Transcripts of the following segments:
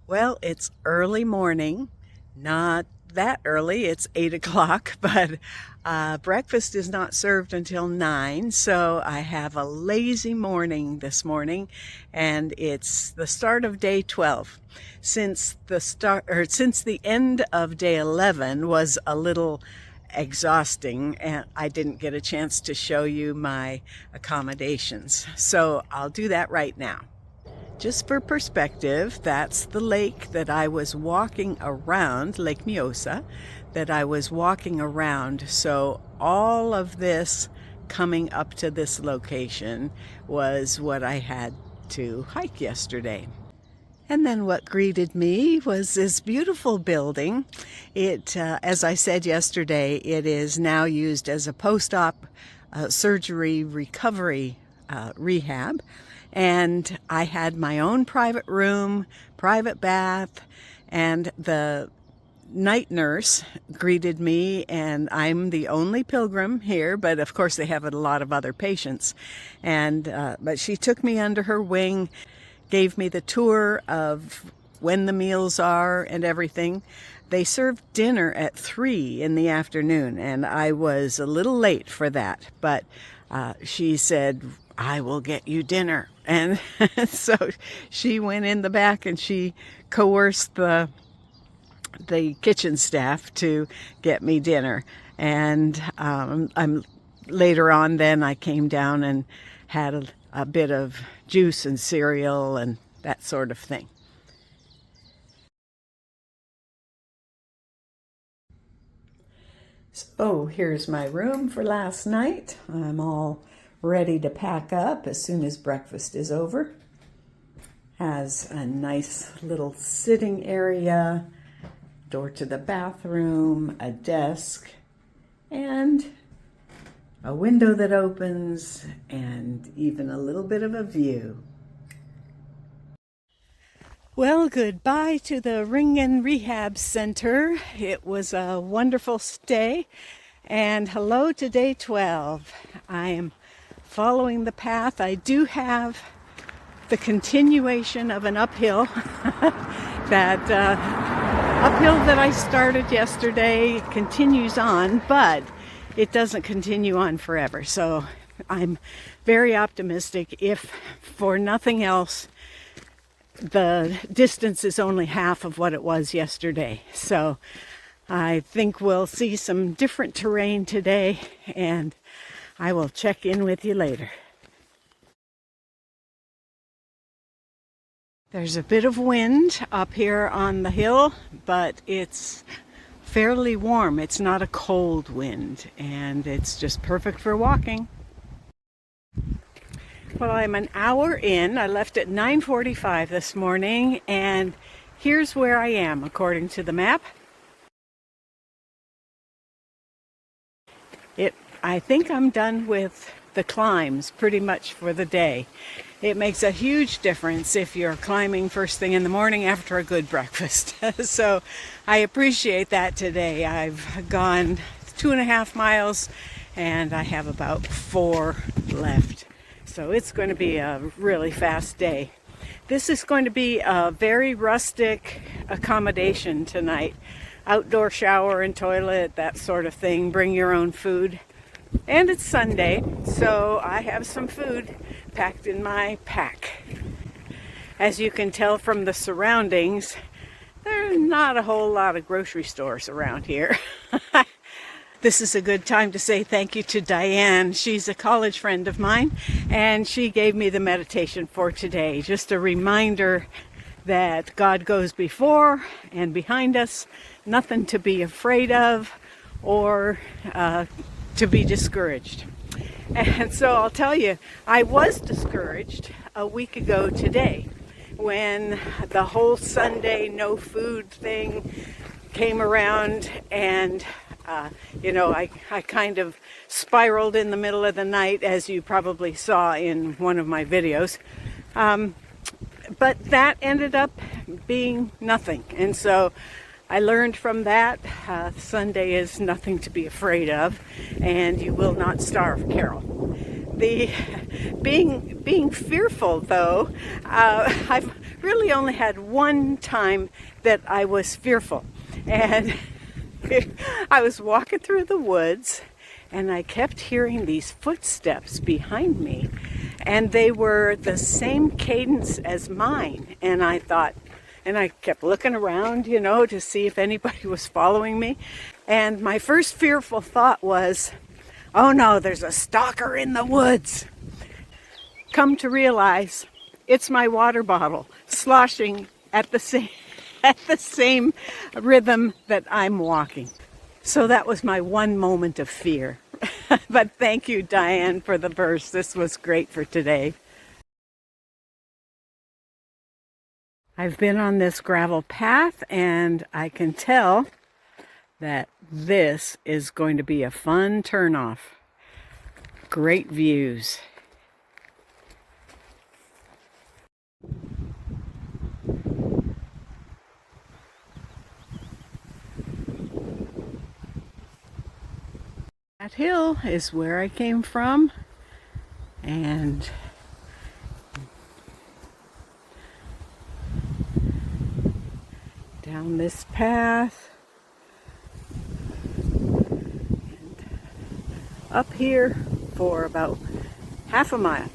Well, it's early morning, not that early, it's 8 o'clock, but breakfast is not served until 9, so I have a lazy morning this morning, and it's the start of day 12. Since the end of day 11 was a little exhausting, and I didn't get a chance to show you my accommodations, so I'll do that right now. Just for perspective, that's the lake that I was walking around, Lake Miosa, that I was walking around. So all of this coming up to this location was what I had to hike yesterday. And then what greeted me was this beautiful building. As I said yesterday, it is now used as a post-op surgery recovery rehab. And I had my own private room, private bath, and the night nurse greeted me, and I'm the only pilgrim here, but of course they have a lot of other patients. But she took me under her wing, gave me the tour of when the meals are and everything. They served dinner at 3 in the afternoon, and I was a little late for that, but she said, "I will get you dinner." And so she went in the back and she coerced the kitchen staff to get me dinner. And later on then I came down and had a bit of juice and cereal and that sort of thing. So here's my room for last night. I'm all ready to pack up as soon as breakfast is over. Has a nice little sitting area, door to the bathroom, a desk, and a window that opens, and even a little bit of a view. Well, goodbye to the Ringen Rehab Center. It was a wonderful stay, and hello to day 12. I am following the path. I do have the continuation of an uphill that I started yesterday continues on, but it doesn't continue on forever. So I'm very optimistic. If for nothing else, the distance is only half of what it was yesterday. So I think we'll see some different terrain today, and I will check in with you later. There's a bit of wind up here on the hill, but it's fairly warm. It's not a cold wind, and it's just perfect for walking. Well, I'm an hour in. I left at 9:45 this morning, and here's where I am according to the map. I think I'm done with the climbs pretty much for the day. It makes a huge difference if you're climbing first thing in the morning after a good breakfast. So I appreciate that today. I've gone 2.5 miles and I have about 4 left. So it's going to be a really fast day. This is going to be a very rustic accommodation tonight. Outdoor shower and toilet, that sort of thing. Bring your own food. And it's Sunday, so I have some food packed in my pack. As you can tell from the surroundings, there's not a whole lot of grocery stores around here. This is a good time to say thank you to Diane. She's a college friend of mine, and she gave me the meditation for today. Just a reminder that God goes before and behind us, nothing to be afraid of or to be discouraged. And so I'll tell you, I was discouraged a week ago today when the whole Sunday no food thing came around, and I kind of spiraled in the middle of the night, as you probably saw in one of my videos. But that ended up being nothing. And so I learned from that, Sunday is nothing to be afraid of, and you will not starve, Carol. The being fearful, though, I've really only had one time that I was fearful. And I was walking through the woods and I kept hearing these footsteps behind me. And they were the same cadence as mine. And I thought, and I kept looking around, you know, to see if anybody was following me. And my first fearful thought was, oh no, there's a stalker in the woods. Come to realize, it's my water bottle sloshing at the same rhythm that I'm walking. So that was my one moment of fear. But thank you, Diane, for the verse. This was great for today. I've been on this gravel path and I can tell that this is going to be a fun turnoff. Great views. That hill is where I came from, and down this path and up here for about half a mile.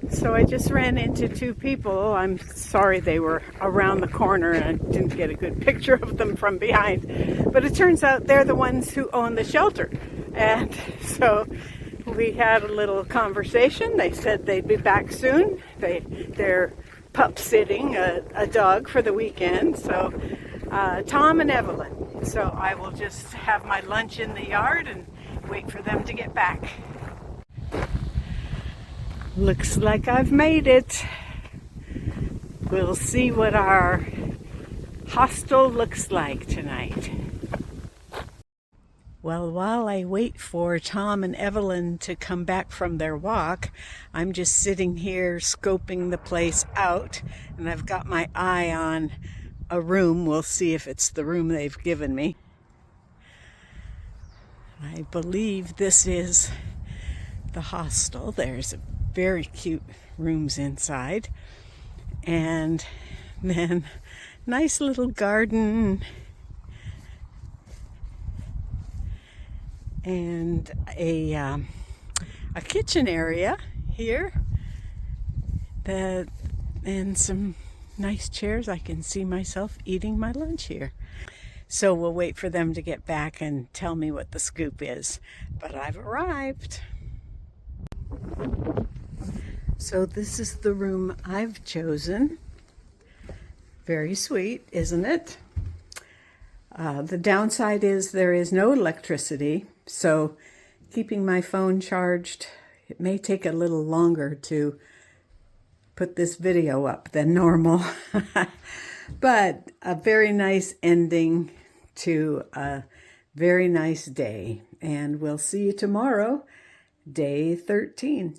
So I just ran into two people. I'm sorry they were around the corner and I didn't get a good picture of them from behind. But it turns out they're the ones who own the shelter. And so we had a little conversation. They said they'd be back soon. They're pup sitting a dog for the weekend. So Tom and Evelyn. So I will just have my lunch in the yard and wait for them to get back. Looks like I've made it. We'll see what our hostel looks like tonight. Well, while I wait for Tom and Evelyn to come back from their walk, I'm just sitting here scoping the place out, and I've got my eye on a room. We'll see if it's the room they've given me. I believe this is the hostel. There's very cute rooms inside, and then nice little garden and a kitchen area here and some nice chairs. I can see myself eating my lunch here. So we'll wait for them to get back and tell me what the scoop is. But I've arrived. So this is the room I've chosen. Very sweet, isn't it? The downside is there is no electricity, so keeping my phone charged, it may take a little longer to put this video up than normal. But a very nice ending to a very nice day. And we'll see you tomorrow, day 13.